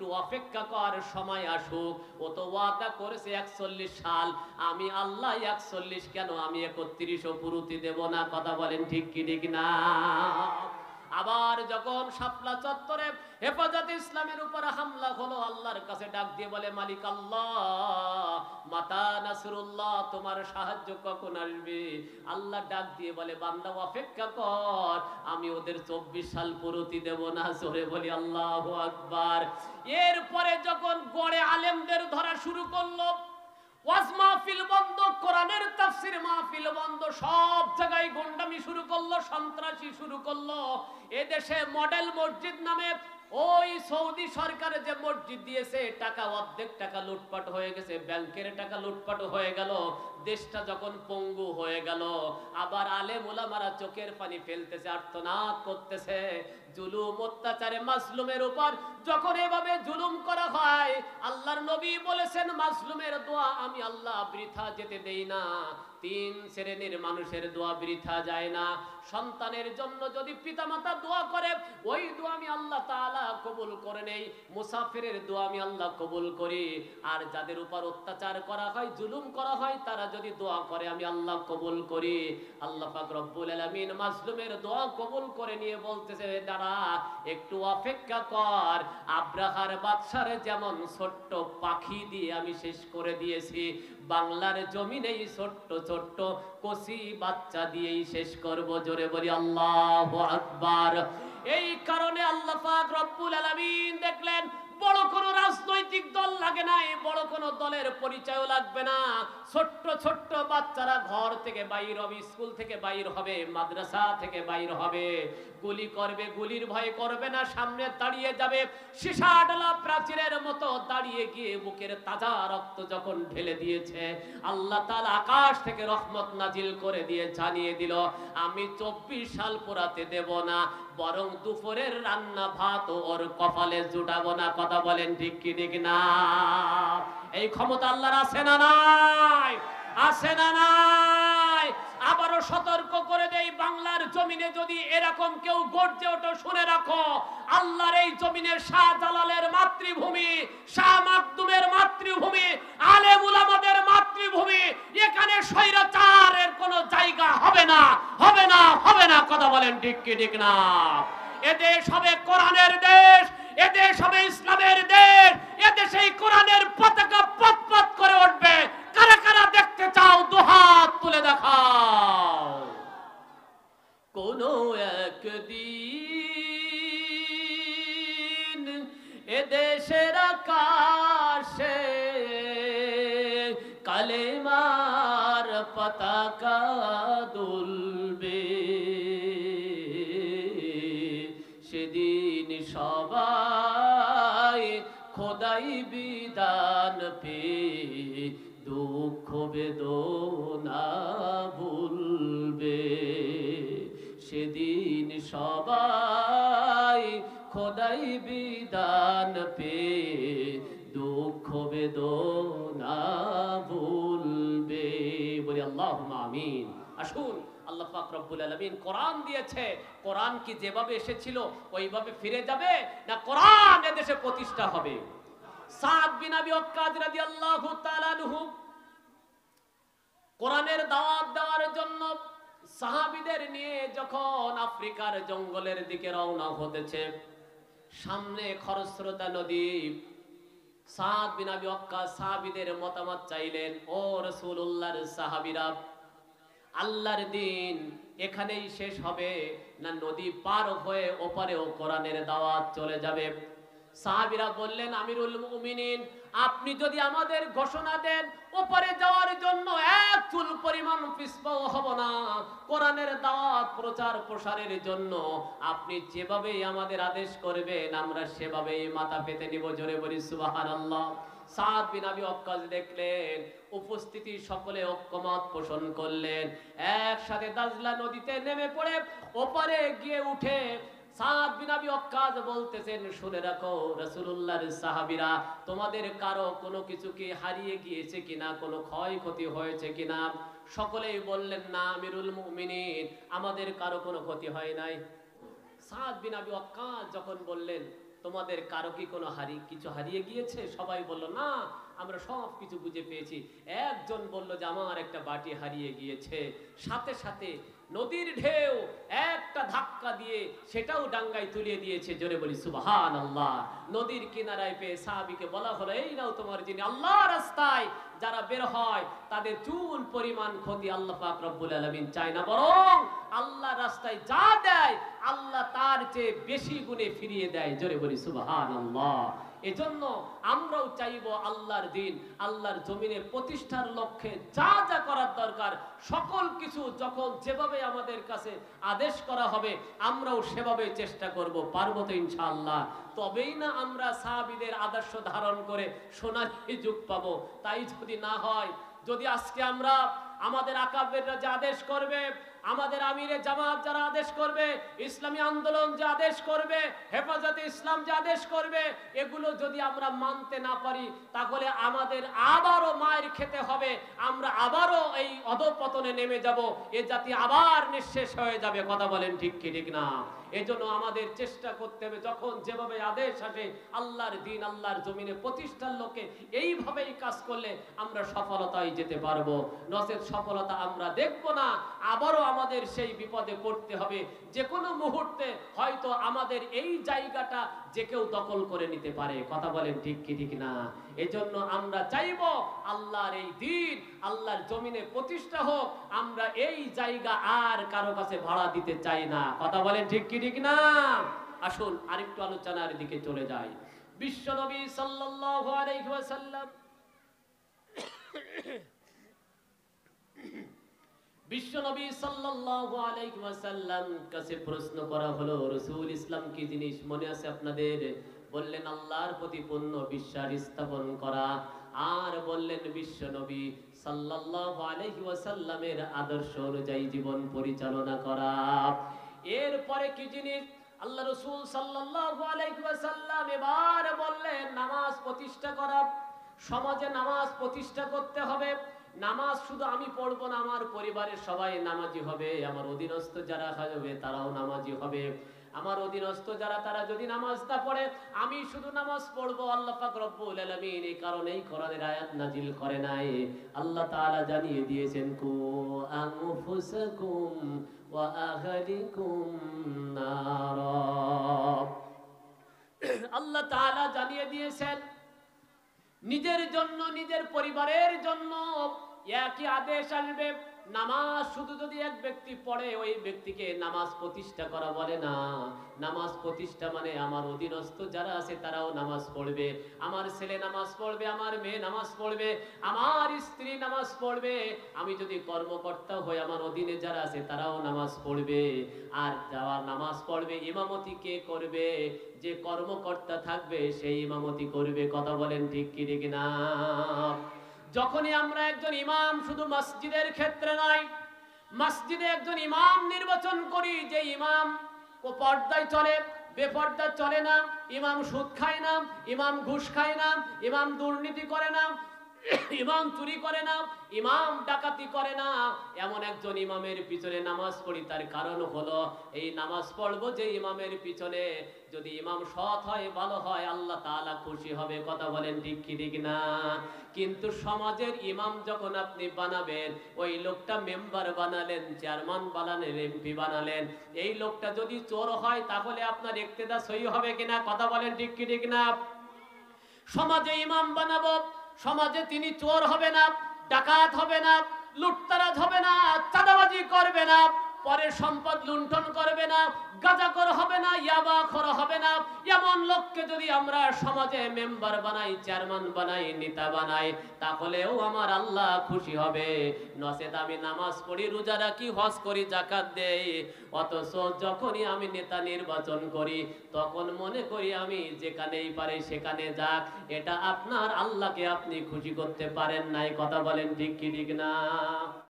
একটু অপেক্ষা কর, সময় আসুক। ও তো ওয়াদা করেছে 41 সাল, আমি আল্লাহ 41 কেন, আমি 31ও পুরুতি দেব না। কথা বলেন ঠিক কি ঠিক না? আবার যখন শাপলা চত্বরে হেফাজতে ইসলামের উপর হামলা হলো, আল্লাহর কাছে ডাক দিয়ে বলে, মালিক আল্লাহ, মাতা নাসরুল্লাহ, তোমার সাহায্য কখন আসবে? আল্লাহ ডাক দিয়ে বলে, বান্দা অপেক্ষা কর, আমি ওদের 24 সাল পুরুতি দেব না। জোরে বলি আল্লাহু আকবার। এরপরে যখন গড়ে আলেমদের ধরা শুরু করলো, ওয়াজ মাহফিল বন্ধ, কোরআনের তাফসীর মাহফিল বন্ধ, সব জায়গায় গুন্ডামি শুরু করলো, সন্ত্রাসী শুরু করলো। এদেশে মডেল মসজিদ নামে ওই সৌদি সরকার যে মসজিদ দিয়েছে, টাকা অর্ধেক টাকা লুটপাট হয়ে গেছে, ব্যাংকের টাকা লুটপাট হয়ে গেল। দেশটা যখন পঙ্গু হয়ে গেল, আবার আলেম ওলামারা চোখের পানি ফেলতেছে, আর্তনাদ করতেছে। জুলুম অত্যাচারে মাজলুমের উপর যখন এভাবে জুলুম করা হয়, আল্লাহর নবী বলেছেন, মাজলুমের দোয়া আমি আল্লাহ বৃথা যেতে দেই না। 3 শ্রেণীর মানুষের দোয়া বৃথা যায় না। সন্তানের জন্য যদি পিতামাতা দোয়া করে, ওই দোয়া আমি আল্লাহ তাআলা কবুল করে নেই। মুসাফিরের দোয়া আমি আল্লাহ কবুল করি। আর যাদের উপর অত্যাচার করা হয়, জুলুম করা হয়, তারা যদি দোয়া করে, আমি আল্লাহ কবুল করি। আল্লাহ পাক রব্বুল আলামিন মাজলুমের দোয়া কবুল করে নিয়ে বলতেছে, দাঁড়া, একটু অপেক্ষা কর। আব্রাহার বাদশার যেমন ছোট্ট পাখি দিয়ে আমি শেষ করে দিয়েছি, বাংলার জমিনেই ছোট্ট ছোট্ট কচি বাচ্চা দিয়েই শেষ করব। জোরে বলি আল্লাহু আকবার। এই কারণে আল্লাহ পাক রব্বুল আলামিন দেখলেন, বড় কোন রাজনৈতিক দল লাগে না, বড় কোন দলের পরিচয়ও লাগবে না। ছোট্ট ছোট্ট বাচ্চারা ঘর থেকে বাইর হবে, স্কুল থেকে বাইর হবে, মাদ্রাসা থেকে বাইর হবে, গুলি করবে, গুলির ভয় করবে না, সামনে দাঁড়িয়ে যাবে, সীসা ডালা প্রাচীরের মতো দাঁড়িয়ে গিয়ে বুকের তাজা রক্ত যখন ঢেলে দিয়েছে, আল্লাহ তাআলা আকাশ থেকে রহমত নাজিল করে দিয়ে জানিয়ে দিল, আমি 24 সাল পোড়াতে দেব না, বরং দুপুরের রান্না ভাত ওর কপালে জুটাবো না। কথা বলেন ঠিক কি ঠিক না? এই ক্ষমতা আল্লাহর আছে না নাই? আছে না নাই? আবারও সতর্ক করে দেই, বাংলার জমিনে যদি এরকম কেউ গর্জে ওঠে, শুনে রাখো, আল্লাহর এই জমিনে শাহজালালের মাতৃভূমি, শাহ মাকদুমের মাতৃভূমি, আলেম উলামাদের মাতৃভূমি, এখানে স্বৈরাচারের কোনো জায়গা হবে না, হবে না, হবে না। কথা বলেন ঠিক কি ঠিক না? এদেশ হবে কোরআনের দেশ, এদেশ হবে ইসলামের দেশ, এদেশে কোরআনের পতাকা পথ করে উঠবে। কারা কারা দেখতে চাও, দুহাত তুলে দেখাও। কোন একদিন এদেশের আকাশে কালেমার পতাকা দুলবে, সেদিন সবাই খোদাই বিধান পেয়ে দুঃখ বেদনা ভুলবে, সেদিন সবাই খোদাই বিধান পেয়ে দুঃখ বেদনা ভুলবে। বলি আল্লাহুম্মা আমিন। আসুন, আল্লাহ পাক রব্বুল আলামিন কোরআন দিয়েছে, কোরআন কি যেভাবে এসেছিল ওইভাবে ফিরে যাবে, না কোরআন এদেশে প্রতিষ্ঠা হবে? সাদ বিন আবি ওয়াক্কাস রাদিয়াল্লাহু তাআলা আনহু কোরআনের দাওয়াত দেওয়ার জন্য সাহাবীদের নিয়ে যখন আফ্রিকার জঙ্গলের দিকে রওনা হতেছে, সামনে খরস্রোতা নদী। সাদ বিন আবি ওয়াক্কাস সাহাবীদের মতামত চাইলেন, ও রাসূলুল্লাহর সাহাবীরা, আল্লাহর দিন এখানেই শেষ হবে, না নদী পার হয়ে ওপারেও কোরআনের দাওয়াত চলে যাবে? সাহাবীরা বললেন, আমিরুল মুমিনিন, আপনি যদি আমাদের ঘোষণা দেন ওপারে যাওয়ার জন্য এক চুল পরিমাণ পিছপা হব না, কোরআনের দাওয়াত প্রচার প্রসারের জন্য আপনি যেভাবেই আমাদের আদেশ করবেন আমরা সেভাবেই মাথা পেতে নিব। জোরে বলি সুবহানাল্লাহ। সাদ বিন আবি ওয়াক্কাস দেখলেন উপস্থিতি সকলে ঐক্যমত পোষণ করলেন, একসাথে দাজলা নদীতে নেমে পড়ে ওপারে গিয়ে উঠে সাদ বিন আবি ওয়াক্কাস বলতেছেন, শুনে রাখো রাসূলুল্লাহর সাহাবীরা, তোমাদের কারো কোনো কিছু কি হারিয়ে গিয়েছে কিনা, কোনো ক্ষয়ক্ষতি হয়েছে কিনা? সকলেই বললেন, না আমিরুল মুমিনিন, আমাদের কারো কোনো ক্ষতি হয় নাই। সাদ বিন আবি ওয়াক্কাস যখন বললেন, তোমাদের কারো কি কোনো কিছু হারিয়ে গিয়েছে? সবাই বলল না, আমরা সব কিছু বুঝে পেয়েছি। একজন বলল যে আমার একটা বাটি হারিয়ে গিয়েছে। সাথে সাথে নদীর ঢেউ একটা ধাক্কা দিয়ে সেটাও ডাঙ্গায় তুলিয়ে দিয়েছে। জোরে বলি সুবহানাল্লাহ। নদীর কিনারায় পেয়ে সাহাবীকে বলা হলো, এই নাও তোমার যিনি আল্লাহর রাস্তায় যারা বের হয় তাদের চুল পরিমাণ ক্ষতি আল্লাহ পাক রব্বুল আলামিন চায় না, বরং আল্লাহর রাস্তায় যা দেয় আল্লাহ তার চেয়ে বেশি গুণে ফিরিয়ে দেয়। জোরে বলি সুবহানাল্লাহ। এজন্য আমরাও চাইবো আল্লাহর দিন আল্লাহর জমিনে প্রতিষ্ঠার লক্ষ্যে যা যা করার দরকার সকল কিছু যখন যেভাবে আমাদের কাছে আদেশ করা হবে আমরাও সেভাবে চেষ্টা করব। পারবো তো ইনশাআল্লাহ? তবেই না আমরা সাহাবীদের আদর্শ ধারণ করে সোনালী যুগ পাবো। তাই যদি না হয়, যদি আজকে আমরা আমাদের আকাবেররা যে আদেশ করবে, আমাদের আমিরে জামাত যারা আদেশ করবে, ইসলামী আন্দোলন যে আদেশ করবে, হেফাজতে ইসলাম যে আদেশ করবে, এগুলো যদি আমরা মানতে না পারি তাহলে আমাদের আবারও মায়ের খেতে হবে, আমরা আবারও এই অধঃপতনে নেমে যাব, এ জাতি আবার নিঃশেষ হয়ে যাবে। কথা বলেন ঠিক কি ঠিক না? এজন্য আমাদের চেষ্টা করতে হবে যখন যেভাবে আদেশ আসে আল্লাহর দিন আল্লাহর জমিনে প্রতিষ্ঠার লক্ষ্যে এইভাবেই কাজ করলে আমরা সফলতায় যেতে পারবো। নচেত সফলতা আমরা দেখব না, আবারও আমাদের সেই বিপদে পড়তে হবে। যে কোনো মুহূর্তে হয়তো আমাদের এই জায়গাটা যে কেউ দখল করে নিতে পারে। কথা বলেন ঠিক কি ঠিক না? এজন্য আমরা চাইবো আল্লাহর এই দিন আল্লাহর জমিনে প্রতিষ্ঠা হোক, আমরা এই জায়গা আর কারো কাছে ভাড়া দিতে চাই না। কথা বলেন ঠিক কি ঠিক না? আসুন আরেকটু আলোচনার দিকে চলে যাই। বিশ্বনবী সাল্লাল্লাহু আলাইহি ওয়াসাল্লাম বিশ্বনবী সাল্লাল্লাহু আলাইহি ওয়াসাল্লাম কাছে প্রশ্ন করা হলো, রাসূল ইসলাম কি জিনিস মনে আছে আপনাদের? বললেন আল্লাহর প্রতি পূর্ণ বিশ্বাস স্থাপন করা। আর বললেন বিশ্বনবী সাল্লাল্লাহু আলাইহি ওয়াসাল্লামের আদর্শ অনুযায়ী জীবন পরিচালনা করা। এরপরে কি জিনিস? আল্লাহ রাসূল সাল্লাল্লাহু আলাইহি ওয়াসাল্লাম এবার বললেন নামাজ প্রতিষ্ঠা করা। সমাজে নামাজ প্রতিষ্ঠা করতে হবে। নামাজ শুধু আমি পড়বো না, আমার পরিবারের সবাই নামাজি হবে, আমার অধীনস্থ যারা হবে তারাও নামাজি হবে। আমার অধীনস্থ যারা তারা যদি নামাজ না পড়ে আমি শুধু নামাজ পড়বো। আল্লাহ পাক রব্বুল আলামিন এই কারণেই কোরআনের আয়াত নাজিল করে নাই। আল্লাহ তাআলা জানিয়ে দিয়েছেন কু আনফুসাকুম ওয়া আহলিকুম নারা। আল্লাহ তাআলা জানিয়ে দিয়েছেন নিজের জন্য নিজের পরিবারের জন্য একই আদেশ আসবে। নামাজ শুধু যদি এক ব্যক্তি পড়ে ওই ব্যক্তিকে নামাজ প্রতিষ্ঠা করা বলে না। নামাজ প্রতিষ্ঠা মানে আমার অধীনস্থ যারা আছে তারাও নামাজ পড়বে, আমার ছেলে নামাজ পড়বে, আমার মেয়ে নামাজ পড়বে, আমার স্ত্রী নামাজ পড়বে। আমি যদি কর্মকর্তা হই আমার অধীনে যারা আছে তারাও নামাজ পড়বে। আর যারা নামাজ পড়বে ইমামতি কে করবে? যে কর্মকর্তা থাকবে সেই ইমামতি করবে। কথা বলেন ঠিক কি ঠিক না? যখনই আমরা একজন ইমাম শুধু মসজিদের ক্ষেত্রে নয়, মসজিদে একজন ইমাম নির্বাচন করি, যে ইমাম ও পর্দায় চলে, বেপর্দা চলে না, ইমাম সুদ খায় না, ইমাম ঘুষ খায় না, ইমাম দুর্নীতি করে না, ইমাম চুরি করে না, ইমাম ডাকাতি করে না, এমন একজন ইমামের পিছনে নামাজ পড়ি। তার কারণ হলো এই নামাজ পড়বো যে ইমামের পিছনে, যদি ইমাম সৎ হয় ভালো হয় আল্লাহ তাআলা খুশি হবে। কথা বলেন ঠিক কি ঠিক না? কিন্তু সমাজের ইমাম যখন আপনি বানাবেন, ওই লোকটা মেম্বার বানালেন, চেয়ারম্যান বানালেন, এমপি বানালেন, এই লোকটা যদি চোর হয় তাহলে আপনার ইক্তেদা সহি হবে কিনা? কথা বলেন ঠিক কি ঠিক না? সমাজে ইমাম বানাবো, সমাজে তিনি চোর হবে না, ডাকাত হবে না, লুটতারাজ হবে না, চাঁদাবাজি করবে না, পরের সম্পদ লুণ্ঠন করবে না, গাঁজাখোর হবে না, ইয়াবাখোর হবে না। এমন লোককে যদি আমরা সমাজে মেম্বার বানাই, চেয়ারম্যান বানাই, নেতা বানাই, তাহলেও আমার আল্লাহ খুশি হবে। নচেত আমি নামাজ পড়ি, রোজা রাখি, হজ করি, যাকাত দেই, অথচ যখনই আমি নেতা নির্বাচন করি তখন মনে করি আমি যেখানেই পারি সেখানে যাক। এটা আপনার আল্লাহকে আপনি খুশি করতে পারেন নাই। কথা বলেন ঠিক কি ঠিক না?